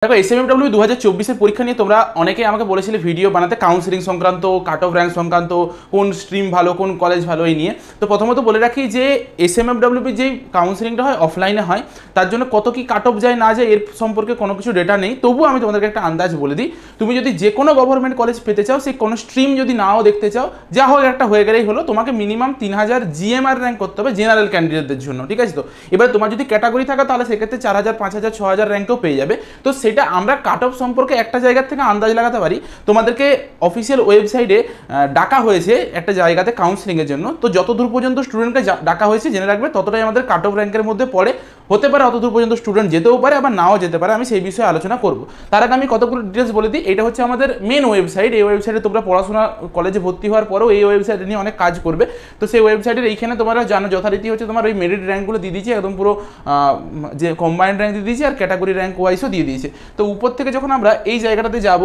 দেখো এসএমএফডব্লিউ 2024 পরীক্ষা নিয়ে তোমরা অনেকে আমাকে বলেছিলে ভিডিও বানাতে কাউন্সেলিং সংক্রান্ত, কাট অফ র্যাঙ্ক সংক্রান্ত, কোন স্ট্রিম ভালো কোন কলেজ ভালো এই নিয়ে। তো প্রথমত বলে রাখি যে এসএমএফডব্লিউ যে কাউন্সেলিংটা হয় অফলাইনে হয়, তার জন্য কত কি কাট অফ যায় না যায় এর সম্পর্কে কোনো কিছু ডেটা নেই। তবুও আমি তোমাদেরকে একটা আন্দাজ বলে দিই, তুমি যদি যে কোনো গভর্নমেন্ট কলেজ পেতে চাও, সেই কোনো স্ট্রিম যদি নাও দেখতে চাও, যা হোক একটা হয়ে গেলেই হলো, তোমাকে মিনিমাম 3000 জিএমআর র্যাঙ্ক করতে হবে জেনারেল ক্যান্ডিডেটদের জন্য, ঠিক আছে? তো এবার তোমার যদি ক্যাটাগরি থাকে তাহলে সেক্ষেত্রে 4000, 5000, 6000 র্যাঙ্কও পেয়ে যাবে। তো সেটা আমরা কাট অফ সম্পর্কে একটা জায়গা থেকে আন্দাজ লাগাতে পারি। তোমাদেরকে অফিসিয়াল ওয়েবসাইটে ডাকা হয়েছে একটা জায়গাতে কাউন্সেলিংয়ের জন্য। তো যতদূর পর্যন্ত স্টুডেন্টকে ডাকা হয়েছে জেনে রাখবে, ততটাই আমাদের কাট অফ র্যাঙ্কের মধ্যে পড়ে। হতে পারে অতদূর পর্যন্ত স্টুডেন্ট যেতেও পারে, আবার নাও যেতে পারে, আমি সেই বিষয়ে আলোচনা করব। তার আগে আমি কতগুলো ডিটেলস বলে দিই। এটা হচ্ছে আমাদের মেন ওয়েবসাইট। এই ওয়েবসাইটে তোমরা পড়াশোনা কলেজে ভর্তি হওয়ার পরেও এই ওয়েবসাইটে নিয়ে অনেক কাজ করবে। তো সেই ওয়েবসাইটের এইখানে তোমরা জানো যথারীতি হচ্ছে তোমার ওই মেরিট র্যাঙ্কগুলো দিয়ে দিয়েছে, একদম পুরো যে কম্বাইন্ড র্যাঙ্ক দিয়ে দিয়েছে আর ক্যাটাগরি র্যাঙ্ক ওয়াইজও দিয়ে দিয়েছে। তো উপর থেকে যখন আমরা এই জায়গাটাতে যাব,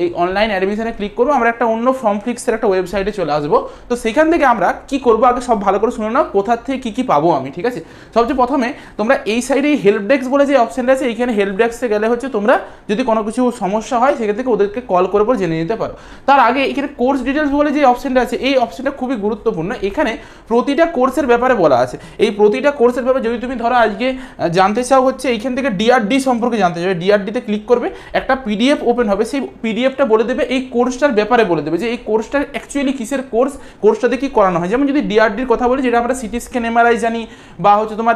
এই অনলাইন অ্যাডমিশনে ক্লিক করবো, আমরা একটা অন্য ফর্ম ফিক্সের একটা ওয়েবসাইটে চলে আসবো। তো সেখান থেকে আমরা কি করবো আগে সব ভালো করে শুনে নাও, কোথার থেকে কী কী পাবো আমি, ঠিক আছে? সবচেয়ে প্রথমে তোমরা এই সাইডে এই হেল্প ডেস্ক বলে যে অপশানটা আছে, এইখানে হেল্প ডেস্কে গেলে হচ্ছে তোমরা যদি কোনো কিছু সমস্যা হয় সেখান থেকে ওদেরকে কল করে পর জেনে নিতে পারো। তার আগে এখানে কোর্স ডিটেলস বলে যে অপশানটা আছে, এই অপশানটা খুবই গুরুত্বপূর্ণ। এখানে প্রতিটা কোর্সের ব্যাপারে বলা আছে। এই প্রতিটা কোর্সের ব্যাপারে যদি তুমি ধরো আজকে জানতে চাও হচ্ছে এইখান থেকে ডিআরডি সম্পর্কে জানতে চাও, ডিআরডিতে ক্লিক করবে, একটা পিডিএফ ওপেন হবে, সেই পিডিএফটা বলে দেবে এই কোর্সটার ব্যাপারে, বলে দেবে যে এই কোর্সটা অ্যাকচুয়ালি কিসের কোর্স, কোর্সটাতে কি করানো হয়। যেমন যদি ডিআরডির কথা বলি, যেটা আমরা সিটি স্ক্যান, এমআরআই জানি, বা হচ্ছে তোমার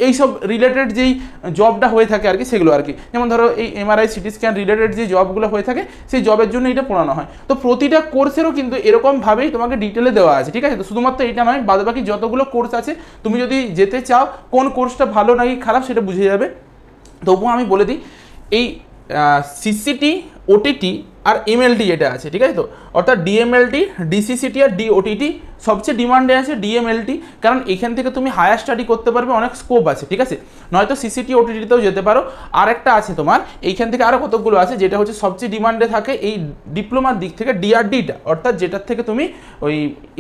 এই সব রিলেটেড যেই জবটা হয়ে থাকে আর কি, সেগুলো আর কি। যেমন ধরো এই এমআরআই, সিটি স্ক্যান রিলেটেড যে জবগুলো হয়ে থাকে, সেই জবের জন্য এটা পড়ানো হয়। তো প্রতিটা কোর্সেরও কিন্তু এরকমভাবেই তোমাকে ডিটেলে দেওয়া আছে, ঠিক আছে? তো শুধুমাত্র এটা নয়, বাদবাকি যতগুলো কোর্স আছে তুমি যদি যেতে চাও কোন কোর্সটা ভালো নাকি খারাপ সেটা বুঝে যাবে। তবুও আমি বলে দিই, এই সিসিটি, ওটিটি আর এমএলটি যেটা আছে, ঠিক আছে? তো অর্থাৎ ডিএমএলটি, ডিসিসিটি আর ডিওটিটি সবচেয়ে ডিমান্ডে আছে ডিএমএলটি, কারণ এখান থেকে তুমি হায়ার স্টাডি করতে পারবে, অনেক স্কোপ আছে, ঠিক আছে? নয়তো সিসিটি, ওটিটিতেও যেতে পারো। আর একটা আছে তোমার এইখান থেকে আরও কতগুলো আছে, যেটা হচ্ছে সবচেয়ে ডিমান্ডে থাকে এই ডিপ্লোমার দিক থেকে ডিআরডিটা, অর্থাৎ যেটার থেকে তুমি ওই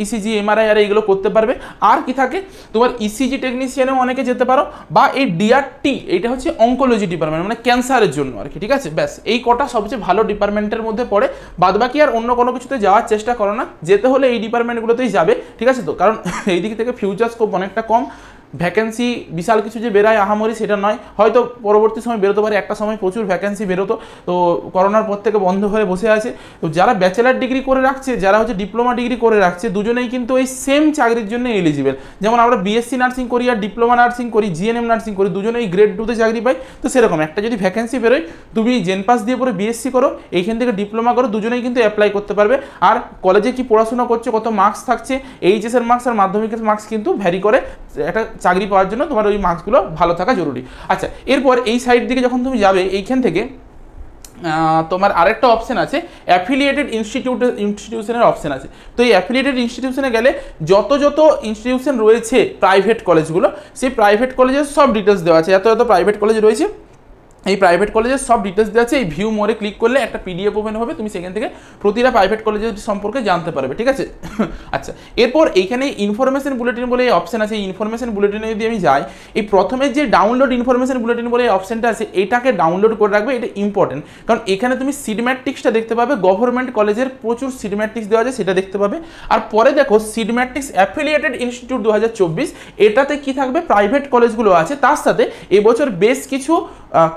ইসিজি, এমআরআই আর এইগুলো করতে পারবে। আর কি থাকে তোমার ইসিজি টেকনিশিয়ানেও অনেকে যেতে পারো, বা এই ডিআরটি, এইটা হচ্ছে অঙ্কোলজি ডিপার্টমেন্ট, মানে ক্যান্সারের জন্য আর কি, ঠিক আছে? ব্যাস এই কটা সবচেয়ে ভালো ডিপার্টমেন্টের মধ্যে পড়ে। বাদবাকি আর অন্য কোনো কিছুতে যাওয়ার চেষ্টা করো না, যেতে হলে এই ডিপার্টমেন্টগুলোতেই যাবে, ঠিক আছে? তো কারণ এই দিক থেকে ফিউচার স্কোপ অনেকটা কম, ভ্যাকেন্সি বিশাল কিছু যে বেরায় আহামরি সেটা নয়, হয়তো পরবর্তী সময় বেরোতে পারে, একটা সময় প্রচুর ভ্যাকেন্সি বেরোতো, তো করোনার পর থেকে বন্ধ হয়ে বসে আছে। তো যারা ব্যাচেলার ডিগ্রি করে রাখছে, যারা হচ্ছে ডিপ্লোমা ডিগ্রি করে রাখছে, দুজনেই কিন্তু এই সেম চাকরির জন্য এলিজিবল। যেমন আমরা বিএসসি নার্সিং করি আর ডিপ্লোমা নার্সিং করি, জিএনএম নার্সিং করি, দুজনেই গ্রেড 2তে চাকরি পাই। তো সেরকম একটা যদি ভ্যাকেন্সি বেরোয়, তুমি জেনপাস দিয়ে পরে বিএসসি করো, এইখান থেকে ডিপ্লোমা করো, দুজনেই কিন্তু অ্যাপ্লাই করতে পারবে। আর কলেজে কি পড়াশোনা করছে, কত মার্কস থাকছে, এইচএসের মার্কস আর মাধ্যমিকের মার্কস কিন্তু ভ্যারি করে। একটা চাকরি পাওয়ার জন্য তোমার ওই মার্কসগুলো ভালো থাকা জরুরি। আচ্ছা, এরপর এই সাইড দিকে যখন তুমি যাবে, এইখান থেকে তোমার আরেকটা অপশান আছে, অ্যাফিলিয়েটেড ইনস্টিটিউশনের অপশান আছে। তো এই অ্যাফিলিয়েটেড ইনস্টিটিউশনে গেলে যত ইনস্টিটিউশন রয়েছে প্রাইভেট কলেজগুলো, সেই প্রাইভেট কলেজের সব ডিটেলস দেওয়া আছে। এত প্রাইভেট কলেজ রয়েছে, এই প্রাইভেট কলেজের সব ডিটেলস দেওয়া আছে। এই ভিউ মোরে ক্লিক করলে একটা পিডিএফ ওপেন হবে, তুমি সেখান থেকে প্রতিটা প্রাইভেট কলেজের সম্পর্কে জানতে পারবে, ঠিক আছে? আচ্ছা, এরপর এইখানে ইনফরমেশন বুলেটিন বলে এই অপশান আছে। এই ইনফরমেশন বুলেটিনে যদি আমি যাই, এই প্রথমে যে ডাউনলোড ইনফরমেশন বুলেটিন বলে এই অপশানটা আছে, এটাকে ডাউনলোড করে রাখবে, এটা ইম্পর্টেন্ট। কারণ এখানে তুমি সিট ম্যাট্রিক্সটা দেখতে পাবে, গভর্নমেন্ট কলেজের প্রচুর সিট ম্যাট্রিক্স দেওয়া আছে, সেটা দেখতে পাবে। আর পরে দেখো সিট ম্যাট্রিক্স অ্যাফিলিয়েটেড ইনস্টিটিউট 2024, এটাতে কি থাকবে, প্রাইভেট কলেজগুলো আছে, তার সাথে এবছর বেশ কিছু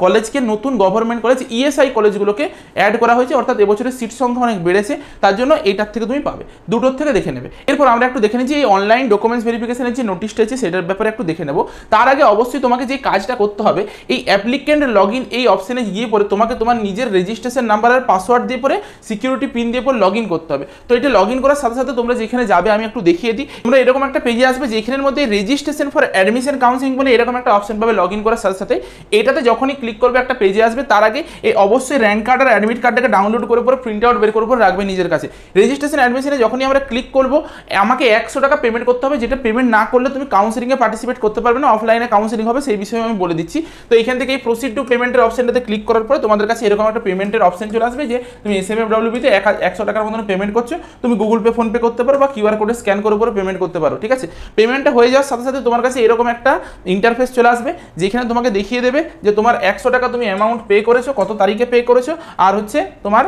কলেজকে, নতুন গভর্নমেন্ট কলেজ, ইএসআই কলেজগুলোকে অ্যাড করা হয়েছে, অর্থাৎ এবছরের সিট সংখ্যা অনেক বেড়েছে, তার জন্য এইটার থেকে তুমি পাবে, দুটোর থেকে দেখে নেবে। এরপর আমরা একটু দেখে নিচ্ছি এই অনলাইন ডকুমেন্টস ভেরিফিকেশনের যে নোটিশটা আছে সেটার ব্যাপারে একটু দেখে নেব। তার আগে অবশ্যই তোমাকে যে কাজটা করতে হবে, এই অ্যাপ্লিকেন্ট লগ ইন এই অপশানে গিয়ে পরে তোমাকে তোমার নিজের রেজিস্ট্রেশন নাম্বার আর পাসওয়ার্ড দিয়ে পরে সিকিউরিটি পিন দিয়ে পরে লগ ইন করতে হবে। তো এটা লগ ইন করার সাথে সাথে তোমরা যেখানে যাবে, আমি একটু দেখিয়ে দিই, তোমরা এরকম একটা পেজে আসবে, যেখানের মধ্যে রেজিস্ট্রেশন ফর অ্যাডমিশন কাউন্সিলিং বলে এরকম একটা অপশন পাবে লগ ইন করার সাথে সাথে। এটাতে যখনই ক্লিক করবে একটা পেজে আসবে, তার আগে এই অবশ্যই র্যাঙ্ক কার্ড আর অ্যাডমিট কার্ডটাকে ডাউনলোড করে পরে প্রিন্ট আউট বের করে পরে রাখবে নিজের কাছে। রেজিস্ট্রেশন অ্যাডমিশনে যখনই আমরা ক্লিক করবো, আমাকে 100 টাকা পেমেন্ট করতে হবে, যেটা পেমেন্ট না করলে তুমি কাউন্সিলিংয়ে পার্টিসিপেট করতে পারবে না, অফলাইনে কাউন্সিলিং হবে, সেই বিষয়ে আমি বলে দিচ্ছি। তো এখান থেকে এই প্রসিড টু পেমেন্টের অপশনটাতে ক্লিক করার পরে তোমাদের কাছে এরকম একটা পেমেন্টের অপশন চলে আসবে, যে তুমি এসএমএফডব্লিউতে 100 টাকার মতন পেমেন্ট করছো, তুমি গুগল পে, ফোনপে করতে পারো, বা কিউআর কোডে স্ক্যান করে পরে পেমেন্ট করতে পারো, ঠিক আছে? পেমেন্টটা হয়ে যাওয়ার সাথে সাথে তোমার কাছে এরকম একটা ইন্টারফেস চলে আসবে, যেখানে তোমাকে দেখিয়ে দেবে যে তোমার 100 টাকা তুমি অ্যামাউন্ট পে করেছো, কত তারিখে পে করেছো, আর হচ্ছে তোমার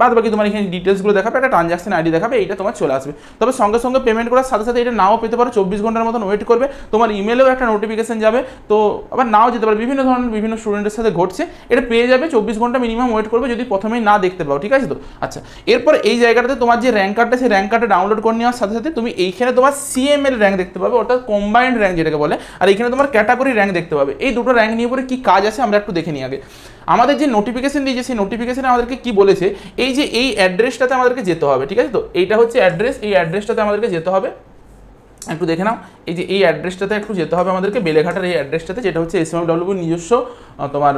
বাদ বাকি তোমার এখানে ডিটেলসগুলো দেখাবে, একটা ট্রানজাকশন আইডি দেখাবে, এইটা তোমার চলে আসবে। তবে সঙ্গে সঙ্গে পেমেন্ট করার সাথে সাথে এটা নাও পেতে পারো, 24 ঘন্টার মতন ওয়েট করবে, তোমার ইমেলেও একটা নোটিফিকেশন যাবে, তো আবার নাও যেতে পারে, বিভিন্ন ধরনের বিভিন্ন স্টুডেন্টের সাথে ঘটছে, এটা পেয়ে যাবে, 24 ঘন্টা মিনিমাম ওয়েট করবে যদি প্রথমেই না দেখতে পাও, ঠিক আছে তো। আচ্ছা, এরপর এই জায়গাটাতে তোমার যে র্যাঙ্ক কার্ডটা, সেই র্যাঙ্ক কার্ডটা ডাউনলোড করে নেওয়ার সাথে সাথে তুমি এইখানে তোমার সিএমএল র্যাঙ্ক দেখতে পাবে, অর্থাৎ কম্বাইন্ড র্যাঙ্ক যেটাকে বলে, আর এইখানে তোমার ক্যাটাগরি র্যাঙ্ক দেখতে পাবে। এই দুটো র্যাঙ্ক নিয়ে পরে কি কাজ আছে আমরা একটু দেখে নিই আগে। আমাদের যে নোটিফিকেশন দিয়েছে সেই নোটিফিকেশনে আমাদেরকে কি বলেছে, এই যে এই অ্যাড্রেসটাতে আমাদেরকে যেতে হবে, ঠিক আছে তো। এইটা হচ্ছে অ্যাড্রেস, এই অ্যাড্রেসটাতে আমাদেরকে যেতে হবে, একটু দেখে নাও। এই যে এই অ্যাড্রেসটাতে একটু যেতে হবে আমাদেরকে, বেলেঘাটার এই অ্যাড্রেসটাতে, যেটা হচ্ছে এসএমডব্লিউ নিজস্ব তোমার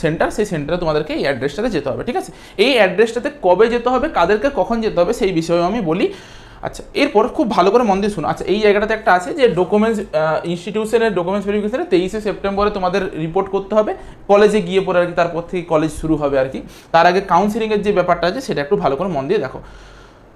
সেন্টার, সেই সেন্টারে তোমাদেরকে এই অ্যাড্রেসটাতে যেতে হবে, ঠিক আছে। এই অ্যাড্রেসটাতে কবে যেতে হবে, কাদেরকে কখন যেতে হবে, সেই বিষয়েও আমি বলি। আচ্ছা, এরপর খুব ভালো করে মন দিয়ে শুনো। আচ্ছা, এই জায়গাটাতে একটা আছে যে ডকুমেন্টস, ইনস্টিটিউশনের ডকুমেন্টস ভেরিফিকেশনে 23শে সেপ্টেম্বরে তোমাদের রিপোর্ট করতে হবে কলেজে গিয়ে পরে আর কি, তারপর থেকে কলেজ শুরু হবে আর কি। তার আগে কাউন্সিলিংয়ের যে ব্যাপারটা আছে সেটা একটু ভালো করে মন দিয়ে দেখো।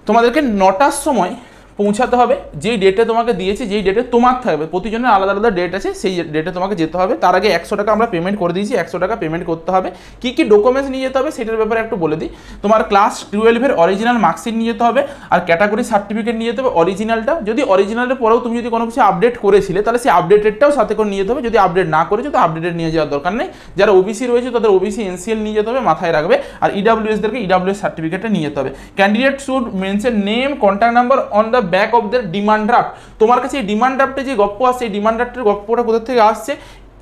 তোমাদেরকে 9টার সময় পৌঁছাতে হবে, যেই ডেটে তোমাকে দিয়েছে, যেই ডেটে তোমার থাকবে, প্রতিজনের আলাদা আলাদা ডেট আছে, সেই ডেটে তোমাকে যেতে হবে। তার আগে 100 টাকা আমরা পেমেন্ট করে দিয়েছি, 100 টাকা পেমেন্ট করতে হবে। কী কী ডকুমেন্টস নিয়ে যেতে হবে সেটার ব্যাপারে একটু বলে দিই। তোমার ক্লাস 12-এর অরিজিনাল মার্কশিট নিয়ে যেতে হবে, আর ক্যাটাগরি সার্টিফিকেট নিয়ে যেতে হবে অরিজিনালটা। যদি অরিজিনালের পরেও তুমি যদি কোনো কিছু আপডেট করেছিলে তাহলে সেই আপডেটেডটাও সাথে করে নিয়ে যেতে হবে, যদি আপডেট না করেছো তো আপডেটেড নিয়ে যাওয়ার দরকার নেই। যারা ওবিসি রয়েছে তাদের ওবিসি এনসিএল নিয়ে যেতে হবে, মাথায় রাখবে। আর ইডাব্লিউএসদেরকে ইডাব্লিউএস সার্টিফিকেটটা নিয়ে যেতে হবে। Candidate should mention name, contact number on the back of the demand draft. তোমার কাছে এই ডিমান্ড ড্রাফটে যে গপ্প আসছে, এই ডিমান্ড ড্রাফটের গপ্পটা কোথা থেকে আসছে,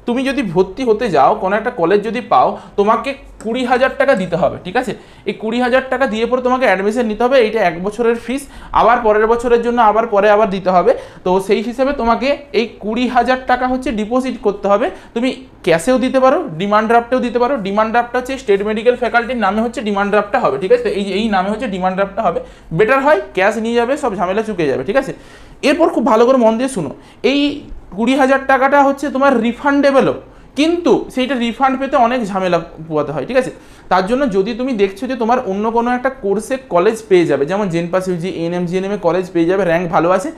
তুমি যদি ভর্তি হতে যাও, কোনো একটা কলেজ যদি পাও, তোমাকে 20,000 টাকা দিতে হবে, ঠিক আছে। এই 20,000 টাকা দিয়ে পরে তোমাকে অ্যাডমিশন নিতে হবে, এইটা 1 বছরের ফিস, আবার পরের বছরের জন্য আবার পরে আবার দিতে হবে। তো সেই হিসেবে তোমাকে এই 20,000 টাকা হচ্ছে ডিপোজিট করতে হবে। তুমি ক্যাশেও দিতে পারো, ডিমান্ড ড্রাফটেও দিতে পারো। ডিমান্ড ড্রাফটটা হচ্ছে স্টেট মেডিকেল ফ্যাকাল্টির নামে হচ্ছে ডিমান্ড ড্রাফটটা হবে, ঠিক আছে। এই নামে হচ্ছে ডিমান্ড ড্রাফটটা হবে, বেটার হয় ক্যাশ নিয়ে যাবে, সব ঝামেলা চুকে যাবে, ঠিক আছে। এরপর খুব ভালো করে মন দিয়ে শুনো, এই 20,000 টাকাটা হচ্ছে তোমার রিফান্ডেবলও, কিন্তু সেইটা রিফান্ড পেতে অনেক ঝামেলা পোয়াতে হয়, ঠিক আছে। তার জন্য যদি তুমি দেখছো যে তোমার অন্য কোনো একটা কোর্সে কলেজ পেয়ে যাবে, যেমন জেনপাস ইউজি, এএনএম, জিএনএমে কলেজ পেয়ে যাবে, র্যাঙ্ক ভালো আছে,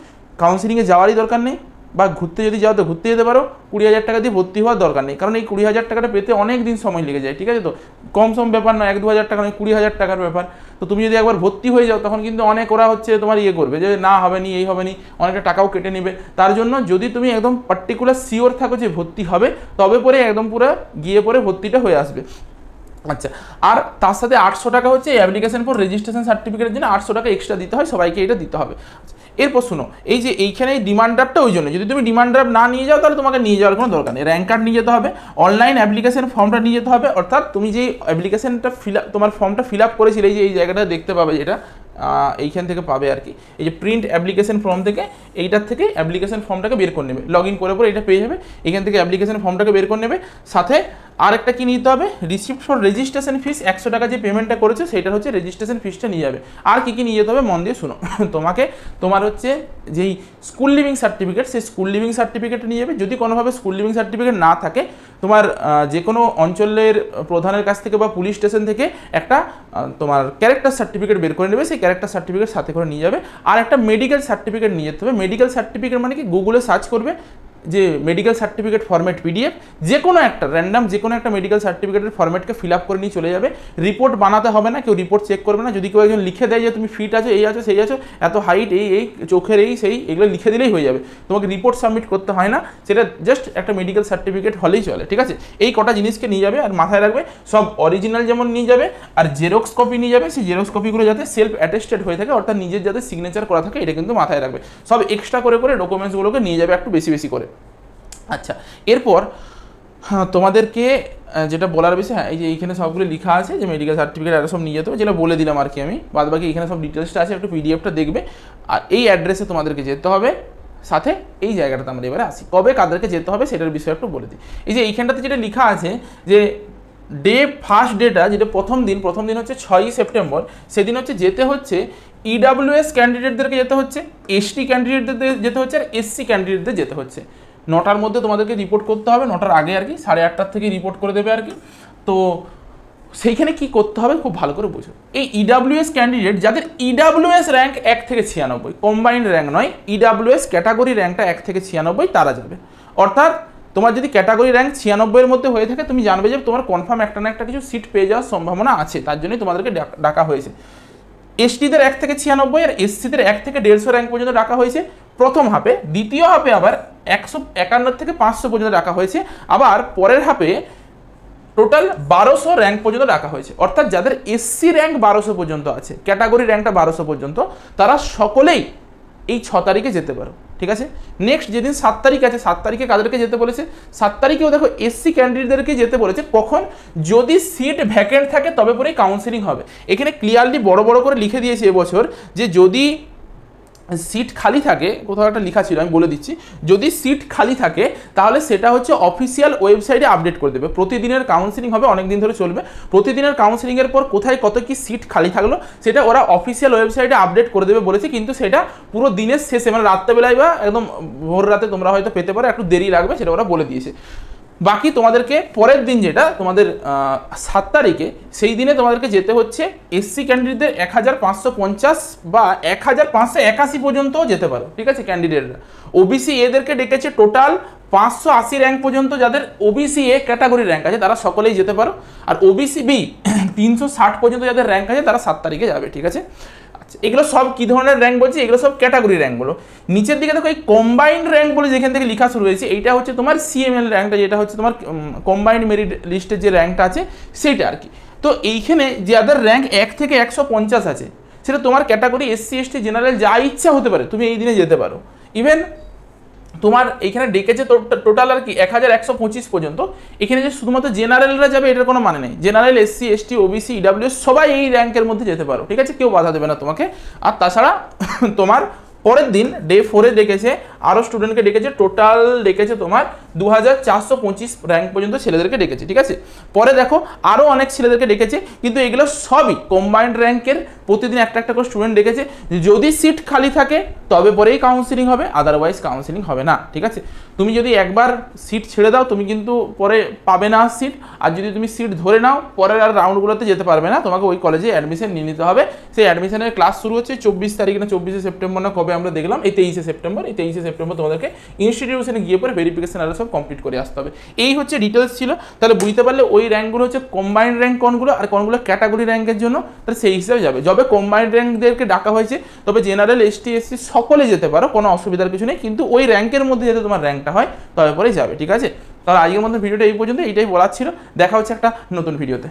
কাউন্সিলিংয়ে যাওয়ারই দরকার নেই, বা ঘুরতে যদি যাও তো ঘুরতে যেতে পারো, 20,000 টাকা দিয়ে ভর্তি হওয়ার দরকার নেই, কারণ এই 20,000 টাকাটা পেতে অনেক দিন সময় লেগে যায়, ঠিক আছে তো। কম সম ব্যাপার না, 1-2 হাজার টাকা নয়, 20,000 টাকার ব্যাপার। তো তুমি যদি একবার ভর্তি হয়ে যাও তখন কিন্তু অনেক ওরা হচ্ছে তোমার ইয়ে করবে যে না হবে নি, এই হবে নি, অনেকটা টাকাও কেটে নেবে। তার জন্য যদি তুমি একদম পার্টিকুলার শিওর থাকো যে ভর্তি হবে, তবে পরে একদম পুরো গিয়ে পরে ভর্তিটা হয়ে আসবে। আচ্ছা, আর তার সাথে 800 টাকা হচ্ছে অ্যাপ্লিকেশন ফর রেজিস্ট্রেশন সার্টিফিকেটের জন্য 800 টাকা এক্সট্রা দিতে হয়, সবাইকে এটা দিতে হবে। এরপর শুনো, এই যে এইখানে ডিমান্ড ড্রাফটটা ওই জন্য, যদি তুমি ডিমান্ড ড্রাফট না নিয়ে যাও তাহলে তোমাকে নিয়ে যাওয়ার কোনো দরকার নেই। র্যাঙ্ক কার্ড নিয়ে যেতে হবে, অনলাইন অ্যাপ্লিকেশন ফর্মটা নিয়ে যেতে হবে, অর্থাৎ তুমি যে অ্যাপ্লিকেশনটা তোমার ফর্মটা ফিল আপ করেছিলে, এই যে এই জায়গাটা দেখতে পাবে, যেটা এইখান থেকে পাবে আর কি, এই যে প্রিন্ট অ্যাপ্লিকেশন ফর্ম থেকে, এইটার থেকে অ্যাপ্লিকেশন ফর্মটাকে বের করে নেবে, লগ ইন করে পরে এটা পেয়ে যাবে, এখান থেকে অ্যাপ্লিকেশন ফর্মটাকে বের করে নেবে। সাথে আরেকটা কি নিতে হবে, রিসিপ্ট ফর রেজিস্ট্রেশন ফিস, 100 টাকা যে পেমেন্টটা করেছে সেটা হচ্ছে রেজিস্ট্রেশন ফিসটা নিয়ে যাবে। আর কি কি নিয়ে যেতে হবে মন দিয়ে শুনো, তোমাকে তোমার হচ্ছে যেই স্কুল লিভিং সার্টিফিকেট, সেই স্কুল লিভিং সার্টিফিকেটটা নিয়ে যাবে। যদি কোনোভাবে স্কুল লিভিং সার্টিফিকেট না থাকে, তোমার যে কোনো অঞ্চলের প্রধানের কাছ থেকে বা পুলিশ স্টেশন থেকে একটা তোমার ক্যারেক্টার সার্টিফিকেট বের করে নেবে, সেই ক্যারেক্টার সার্টিফিকেট সাথে করে নিয়ে যাবে। আর একটা মেডিকেল সার্টিফিকেট নিয়ে যেতে হবে। মেডিকেল সার্টিফিকেট মানে কি, গুগলে সার্চ করবে যে মেডিকেল সার্টিফিকেট ফরম্যাট পিডিএফ, যে কোনো একটা র্যান্ডাম যে কোনো একটা মেডিকেল সার্টিফিকেটের ফরম্যাটকে ফিল আপ করে নিয়ে চলে যাবে। রিপোর্ট বানাতে হবে না, কেউ রিপোর্ট চেক করবে না। যদি কেউ একজন লিখে দেয় যে তুমি ফিট আছো, এই আছো, সেই আছো, এত হাইট, এই চোখের এই সেই, এগুলো লিখে দিলেই হয়ে যাবে, তোমাকে রিপোর্ট সাবমিট করতে হয় না। সেটা জাস্ট একটা মেডিকেল সার্টিফিকেট হলেই চলে, ঠিক আছে। এই কটা জিনিসকে নিয়ে যাবে, আর মাথায় রাখবে সব অরিজিনাল যেমন নিয়ে যাবে, আর জেরক্স কপি নিয়ে যাবে। সেই জেরক্স কপিগুলো যাতে সেলফ অ্যাটেস্টেড হয়ে থাকে, অর্থাৎ নিজের যাতে সিগনেচার করা থাকে, এটা কিন্তু মাথায় রাখবে। সব এক্সট্রা করে করে ডকুমেন্টসগুলোকে নিয়ে যাবে একটু বেশি বেশি করে। আচ্ছা, এরপর তোমাদেরকে যেটা বলার বিষয়, হ্যাঁ, এই যে এইখানে সবগুলো লেখা আছে যে মেডিকেল সার্টিফিকেট আর সব নিয়ে যেতে হবে, যেটা বলে দিলাম আর কি আমি, বাদ বাকি এখানে সব ডিটেলসটা আছে, একটু পিডিএফটা দেখবে। আর এই অ্যাড্রেসে তোমাদেরকে যেতে হবে। সাথে এই জায়গাটাতে আমরা এবারে আসি, কবে কাদেরকে যেতে হবে সেটার বিষয়ে একটু বলে দিই। এই যে এইখানটাতে যেটা লেখা আছে যে ফার্স্ট ডেটা, যেটা প্রথম দিন হচ্ছে 6ই সেপ্টেম্বর, সেদিন হচ্ছে যেতে হচ্ছে ইডাব্লিউএস ক্যান্ডিডেটদেরকে যেতে হচ্ছে, এসটি ক্যান্ডিডেটদের যেতে হচ্ছে, আর এসসি ক্যান্ডিডেটদের যেতে হচ্ছে। 9টার মধ্যে তোমাদেরকে রিপোর্ট করতে হবে, 9টার আগে আর কি, 8:30 থেকে রিপোর্ট করে দেবে আর কি। তো সেইখানে কি করতে হবে খুব ভালো করে বুঝো। এই ইডাব্লিউএস ক্যান্ডিডেট যাদের ইডাব্লিউএস র্যাঙ্ক 1 থেকে 96, কম্বাইন্ড র্যাঙ্ক নয়, ইডাব্লিউএস ক্যাটাগরি র্যাঙ্কটা 1 থেকে 96, তারা যাবে। অর্থাৎ তোমার যদি ক্যাটাগরি র্যাঙ্ক 96 এর মধ্যে হয়ে থাকে তুমি জানবে যে তোমার কনফার্ম একটা না একটা কিছু সিট পেয়ে যাওয়ার সম্ভাবনা আছে, তার জন্যই তোমাদেরকে ডাকা হয়েছে। এসটিদের 1 থেকে 96 আর এসসিদের 1 থেকে 150 র্যাঙ্ক পর্যন্ত ডাকা হয়েছে প্রথম হাফে, দ্বিতীয় হাফে আবার 151 থেকে 500 পর্যন্ত ডাকা হয়েছে, আবার পরের হাফে টোটাল 1200 র্যাঙ্ক পর্যন্ত রাখা হয়েছে। অর্থাৎ যাদের এসসি র্যাঙ্ক 1200 পর্যন্ত আছে, ক্যাটাগরি র্যাঙ্কটা 1200 পর্যন্ত, তারা সকলেই এই 6 তারিখে যেতে পারো, ঠিক আছে। নেক্সট যেদিন 7 তারিখ আছে, 7 তারিখে কাদেরকে যেতে বলেছে? 7 তারিখেও দেখো এসসি ক্যান্ডিডেটদেরকে যেতে বলেছে। কখন? যদি সিট ভ্যাকেন্ট থাকে তবে পরেই কাউন্সেলিং হবে। এখানে ক্লিয়ারলি বড় বড় করে লিখে দিয়েছে এবছর যে যদি সিট খালি থাকে, কোথাও একটা লেখা ছিল আমি বলে দিচ্ছি, যদি সিট খালি থাকে তাহলে সেটা হচ্ছে অফিসিয়াল ওয়েবসাইটে আপডেট করে দেবে। প্রতিদিনের কাউন্সেলিং হবে, অনেক দিন ধরে চলবে। প্রতিদিনের কাউন্সেলিংয়ের পর কোথায় কত কি সিট খালি থাকলো সেটা ওরা অফিসিয়াল ওয়েবসাইটে আপডেট করে দেবে বলেছে, কিন্তু সেটা পুরো দিনের শেষে মানে রাত্রেবেলায় বা একদম ভোর রাতে তোমরা হয়তো পেতে পারো, একটু দেরি লাগবে, সেটা ওরা বলে দিয়েছে। বাকি তোমাদেরকে পরের দিন যেটা তোমাদের 7 তারিখে, সেই দিনে তোমাদেরকে যেতে হচ্ছে এসসি ক্যান্ডিডেটদের 1550 বা 1581 পর্যন্ত যেতে পারো, ঠিক আছে ক্যান্ডিডেটরা। ওবিসি এদেরকে ডেকেছে টোটাল 580 র্যাঙ্ক পর্যন্ত, যাদের ওবিসি এ ক্যাটাগরি র্যাঙ্ক আছে তারা সকলেই যেতে পারো। আর ওবিসি বি 360 পর্যন্ত যাদের র্যাঙ্ক আছে তারা 7 তারিখে যাবে, ঠিক আছে। আচ্ছা, এগুলো সব কী ধরনের র্যাঙ্ক বলছি? এগুলো সব ক্যাটাগরি র্যাঙ্কগুলো। নিচের দিকে দেখো এই কম্বাইন্ড র্যাঙ্ক বলে যেখান থেকে লেখা শুরু হয়েছে, এইটা হচ্ছে তোমার সিএমএল র্যাঙ্কটা, যেটা হচ্ছে তোমার কম্বাইন্ড মেরিট লিস্টের যে র্যাঙ্কটা আছে সেইটা আর কি। তো এইখানে যাদের র্যাঙ্ক 1 থেকে 150 আছে, সেটা তোমার ক্যাটাগরি এসসি এসটি জেনারেল যা ইচ্ছা হতে পারে, তুমি এই দিনে যেতে পারো। ইভেন তোমার এইখানে ডেকেছে টোটাল আর কি 1125 পর্যন্ত। এখানে যে শুধুমাত্র জেনারেলরা যাবে এটার কোনো মানে নেই, general SC ST OBC EWS সবাই এই র্যাঙ্কের মধ্যে যেতে পারো, ঠিক আছে, কেউ বাধা দেবে না তোমাকে। আর তাছাড়া তোমার পরের দিন ডে 4-এ ডেকেছে আরও স্টুডেন্টকে ডেকেছে, টোটাল ডেকেছে তোমার 2425 র্যাঙ্ক পর্যন্ত ছেলেদেরকে ডেকেছে, ঠিক আছে। পরে দেখো আরও অনেক ছেলেদেরকে ডেকেছে, কিন্তু এগুলো সবই কম্বাইন্ড র্যাঙ্কের, প্রতিদিন একটা একটা করে স্টুডেন্ট ডেকেছে। যদি সিট খালি থাকে তবে পরেই কাউন্সেলিং হবে, আদারওয়াইজ কাউন্সেলিং হবে না, ঠিক আছে। তুমি যদি একবার সিট ছেড়ে দাও তুমি কিন্তু পরে পাবে না সিট, আর যদি তুমি সিট ধরে নাও পরের আর রাউন্ডগুলোতে যেতে পারবে না, তোমাকে ওই কলেজে অ্যাডমিশন নিয়ে নিতে হবে। সেই অ্যাডমিশনের ক্লাস শুরু হচ্ছে 24 তারিখ না 24শে সেপ্টেম্বর না কবে আমরা দেখলাম, এই 23শে সেপ্টেম্বর। এই 23শে সেপ্টেম্বর তোমাদেরকে ইনস্টিটিউশনে গিয়ে পরে ভেরিফিকেশন আর সব কমপ্লিট করে আসতে হবে। এই হচ্ছে ডিটেলস ছিল। তাহলে বুঝতে পারলে ওই র্যাঙ্কগুলো হচ্ছে কম্বাইন্ড র্যাঙ্ক কোনগুলো আর কোনগুলো ক্যাটাগরি র্যাঙ্কের জন্য, তাহলে সেই হিসাবে যাবে। যবে কম্বাইন্ড র্যাঙ্কদেরকে ডাকা হয়েছে তবে জেনারেল এসটি এসসি সকলে যেতে পারো, কোনো অসুবিধার কিছু নেই, কিন্তু ওই র্যাঙ্কের মধ্যে যাতে তোমার র্যাঙ্কটা হয় তবে পরেই যাবে, ঠিক আছে। তাহলে আজকের মধ্যে ভিডিওটা এই পর্যন্ত, এইটাই বলার ছিল। দেখা হচ্ছে একটা নতুন ভিডিওতে।